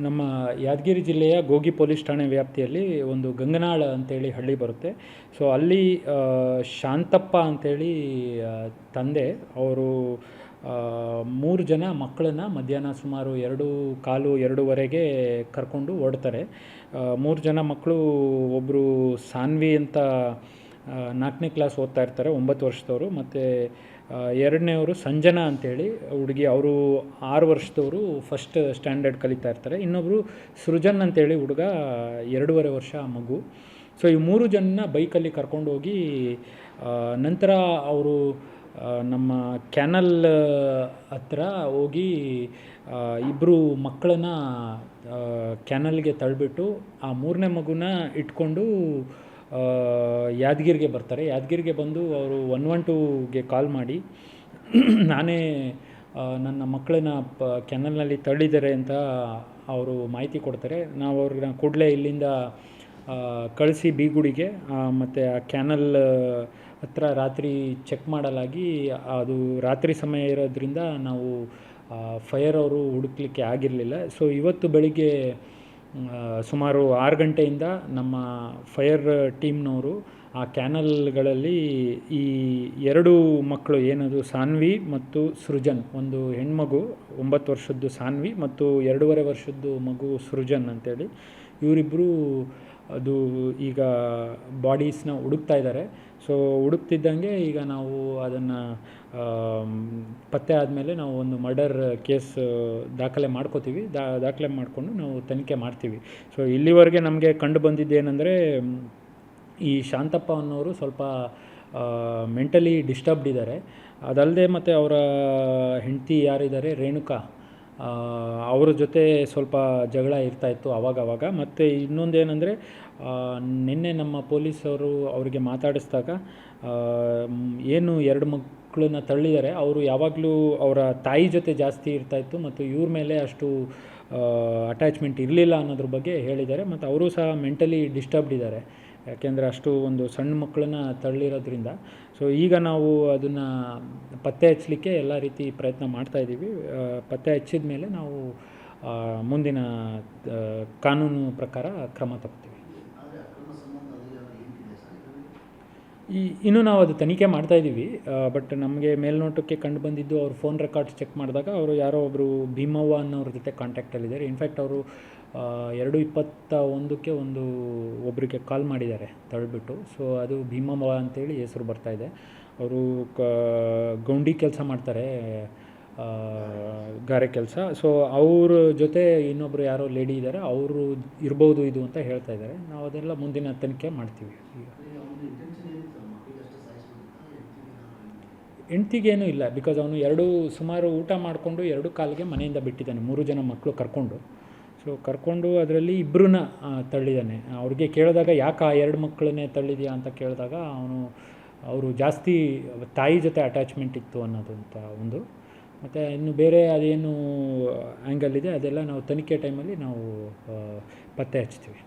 ನಮ್ಮ ಯಾದಗಿರಿ ಜಿಲ್ಲೆಯ ಗೋಗಿ ಪೊಲೀಸ್ ಠಾಣೆ ವ್ಯಾಪ್ತಿಯಲ್ಲಿ ಒಂದು ಗಂಗನಾಳ ಅಂತೇಳಿ ಹಳ್ಳಿ ಬರುತ್ತೆ. ಸೊ ಅಲ್ಲಿ ಶಾಂತಪ್ಪ ಅಂತೇಳಿ ತಂದೆ ಅವರು 3 ಜನ ಮಕ್ಕಳನ್ನ ಮಧ್ಯಾಹ್ನ ಸುಮಾರು 2:15 2:15ಗೆ ಕರ್ಕೊಂಡು ಹೊರಡ್ತಾರೆ. 3 ಜನ ಮಕ್ಕಳು, ಒಬ್ಬರು ಸಾನ್ವಿ ಅಂತ 4ನೇ ಕ್ಲಾಸ್ ಓದ್ತಾ ಇರ್ತಾರೆ, 9 ವರ್ಷದವರು. ಮತ್ತು ಎರಡನೇವರು ಸಂಜನಾ ಅಂಥೇಳಿ ಹುಡುಗಿ, ಅವರು 6 ವರ್ಷದವರು, ಫಸ್ಟ್ ಸ್ಟ್ಯಾಂಡರ್ಡ್ ಕಲಿತಾ ಇರ್ತಾರೆ. ಇನ್ನೊಬ್ಬರು ಸೃಜನ್ ಅಂತೇಳಿ ಹುಡುಗ, 2.5 ವರ್ಷ ಮಗು. ಸೊ ಈ 3 ಜನನ ಬೈಕಲ್ಲಿ ಕರ್ಕೊಂಡೋಗಿ ನಂತರ ಅವರು ನಮ್ಮ ಕ್ಯಾನಲ್ ಹತ್ರ ಹೋಗಿ ಇಬ್ಬರು ಮಕ್ಕಳನ್ನ ಕ್ಯಾನಲ್ಗೆ ತಳ್ಳಿಬಿಟ್ಟು ಆ 3ನೇ ಮಗುನ ಇಟ್ಕೊಂಡು ಯಾದಗಿರಿಗೆ ಬರ್ತಾರೆ. ಯಾದಗಿರಿಗೆ ಬಂದು ಅವರು 112ಗೆ ಕಾಲ್ ಮಾಡಿ ನಾನೇ ನನ್ನ ಮಕ್ಕಳನ್ನ ಕ್ಯಾನಲ್ನಲ್ಲಿ ತಳ್ಳಿದ್ದಾರೆ ಅಂತ ಅವರು ಮಾಹಿತಿ ಕೊಡ್ತಾರೆ. ನಾವು ಅವ್ರನ್ನ ಕೂಡಲೇ ಇಲ್ಲಿಂದ ಕಳಿಸಿ ಬೀಗುಡಿಗೆ, ಮತ್ತು ಆ ಕ್ಯಾನಲ್ ಹತ್ರ ರಾತ್ರಿ ಚೆಕ್ ಮಾಡಲಾಗಿ ಅದು ರಾತ್ರಿ ಸಮಯ ಇರೋದ್ರಿಂದ ನಾವು ಫೈರ್ ಅವರು ಹುಡುಕ್ಲಿಕ್ಕೆ ಆಗಿರಲಿಲ್ಲ. ಸೊ ಇವತ್ತು ಬೆಳಿಗ್ಗೆ ಸುಮಾರು 6 ಗಂಟೆಯಿಂದ ನಮ್ಮ ಫೈರ್ ಟೀಮ್ನವರು ಆ ಕ್ಯಾನಲ್ಗಳಲ್ಲಿ ಈ 2 ಮಕ್ಕಳು, ಏನದು ಸಾನ್ವಿ ಮತ್ತು ಸೃಜನ್, ಒಂದು ಹೆಣ್ಮಗು 9 ವರ್ಷದ್ದು ಸಾನ್ವಿ ಮತ್ತು 2.5 ವರ್ಷದ್ದು ಮಗು ಸೃಜನ್ ಅಂತೇಳಿ, ಇವರಿಬ್ಬರು ಅದು ಈಗ ಬಾಡೀಸ್ನ ಹುಡುಕ್ತಾ ಇದ್ದಾರೆ. ಸೊ ಹುಡುಕ್ತಿದ್ದಂಗೆ ಈಗ ನಾವು ಅದನ್ನು ಪತ್ತೆ ಆದಮೇಲೆ ನಾವು ಒಂದು ಮರ್ಡರ್ ಕೇಸ್ ದಾಖಲೆ ಮಾಡ್ಕೋತೀವಿ. ದಾಖಲೆ ಮಾಡಿಕೊಂಡು ನಾವು ತನಿಖೆ ಮಾಡ್ತೀವಿ. ಸೊ ಇಲ್ಲಿವರೆಗೆ ನಮಗೆ ಕಂಡು ಬಂದಿದ್ದೇನೆಂದರೆ, ಈ ಶಾಂತಪ್ಪ ಅನ್ನೋರು ಸ್ವಲ್ಪ ಮೆಂಟಲಿ ಡಿಸ್ಟರ್ಬ್ಡ್ ಇದ್ದಾರೆ. ಅದಲ್ಲದೆ ಮತ್ತು ಅವರ ಹೆಂಡತಿ ಯಾರಿದ್ದಾರೆ ರೇಣುಕಾ, ಅವರ ಜೊತೆ ಸ್ವಲ್ಪ ಜಗಳ ಇರ್ತಾಯಿತ್ತು ಆವಾಗವಾಗ. ಮತ್ತು ಇನ್ನೊಂದೇನೆಂದರೆ, ನಿನ್ನೆ ನಮ್ಮ ಪೊಲೀಸವರು ಅವರಿಗೆ ಮಾತಾಡಿಸಿದಾಗ ಏನು 2 ಮಕ್ಕಳನ್ನ ತಳ್ಳಿದ್ದಾರೆ, ಅವರು ಯಾವಾಗಲೂ ಅವರ ತಾಯಿ ಜೊತೆ ಜಾಸ್ತಿ ಇರ್ತಾಯಿತ್ತು ಮತ್ತು ಇವ್ರ ಮೇಲೆ ಅಷ್ಟು ಅಟ್ಯಾಚ್ಮೆಂಟ್ ಇರಲಿಲ್ಲ ಅನ್ನೋದ್ರ ಬಗ್ಗೆ ಹೇಳಿದ್ದಾರೆ. ಮತ್ತು ಅವರು ಸಹ ಮೆಂಟಲಿ ಡಿಸ್ಟರ್ಬ್ಡ್ ಇದ್ದಾರೆ, ಯಾಕೆಂದರೆ ಅಷ್ಟು ಒಂದು ಸಣ್ಣ ಮಕ್ಕಳನ್ನ ತಳ್ಳಿರೋದ್ರಿಂದ. ಸೊ ಈಗ ನಾವು ಅದನ್ನು ಪತ್ತೆ ಹಚ್ಚಲಿಕ್ಕೆ ಎಲ್ಲ ರೀತಿ ಪ್ರಯತ್ನ ಮಾಡ್ತಾಯಿದ್ದೀವಿ. ಪತ್ತೆ ಹಚ್ಚಿದ ಮೇಲೆ ನಾವು ಮುಂದಿನ ಕಾನೂನು ಪ್ರಕಾರ ಕ್ರಮ ತಗೋತೀವಿ. ಇನ್ನೂ ನಾವು ಅದು ತನಿಖೆ ಮಾಡ್ತಾಯಿದ್ದೀವಿ. ಬಟ್ ನಮಗೆ ಮೇಲ್ನೋಟಕ್ಕೆ ಕಂಡು ಬಂದಿದ್ದು, ಅವ್ರ ಫೋನ್ ರೆಕಾರ್ಡ್ಸ್ ಚೆಕ್ ಮಾಡಿದಾಗ ಅವರು ಯಾರೋ ಒಬ್ಬರು ಭೀಮವ್ವ ಅನ್ನೋರ ಜೊತೆ ಕಾಂಟ್ಯಾಕ್ಟಲ್ಲಿದ್ದಾರೆ. ಇನ್ಫ್ಯಾಕ್ಟ್ ಅವರು 2:21ಕ್ಕೆ ಒಬ್ಬರಿಗೆ ಕಾಲ್ ಮಾಡಿದ್ದಾರೆ ತಳ್ಳಿಬಿಟ್ಟು. ಸೊ ಅದು ಭೀಮವ್ವ ಅಂತೇಳಿ ಹೆಸರು ಬರ್ತಾಯಿದೆ. ಅವರು ಗೌಂಡಿ ಕೆಲಸ ಮಾಡ್ತಾರೆ, ಗಾರೆ ಕೆಲಸ. ಸೊ ಅವ್ರ ಜೊತೆ ಇನ್ನೊಬ್ಬರು ಯಾರೋ ಲೇಡಿ ಇದ್ದಾರೆ, ಅವರು ಇರ್ಬೋದು ಇದು ಅಂತ ಹೇಳ್ತಾ ಇದ್ದಾರೆ. ನಾವು ಅದೆಲ್ಲ ಮುಂದಿನ ತನಿಖೆ ಮಾಡ್ತೀವಿ. ಈಗ ಹೆಂಡ್ತಿಗೇನೂ ಇಲ್ಲ, ಬಿಕಾಸ್ ಅವನು ಸುಮಾರು ಊಟ ಮಾಡಿಕೊಂಡು 2:15ಗೆ ಮನೆಯಿಂದ ಬಿಟ್ಟಿದ್ದಾನೆ 3 ಜನ ಮಕ್ಕಳು ಕರ್ಕೊಂಡು. ಸೊ ಕರ್ಕೊಂಡು ಅದರಲ್ಲಿ ಇಬ್ಬರನ್ನ ತಳ್ಳಿದ್ದಾನೆ. ಅವ್ರಿಗೆ ಕೇಳಿದಾಗ ಯಾಕೆ ಆ 2 ಮಕ್ಕಳನ್ನೇ ತಳ್ಳಿದ್ಯಾ ಅಂತ ಕೇಳಿದಾಗ ಅವರು ಜಾಸ್ತಿ ತಾಯಿ ಜೊತೆ ಅಟ್ಯಾಚ್ಮೆಂಟ್ ಇತ್ತು ಅನ್ನೋದು ಅಂತ ಒಂದು. ಮತ್ತು ಇನ್ನು ಬೇರೆ ಅದೇನು ಆ್ಯಂಗಲ್ ಇದೆ ಅದೆಲ್ಲ ನಾವು ತನಿಖೆ ಟೈಮಲ್ಲಿ ನಾವು ಪತ್ತೆ ಹಚ್ತೀವಿ.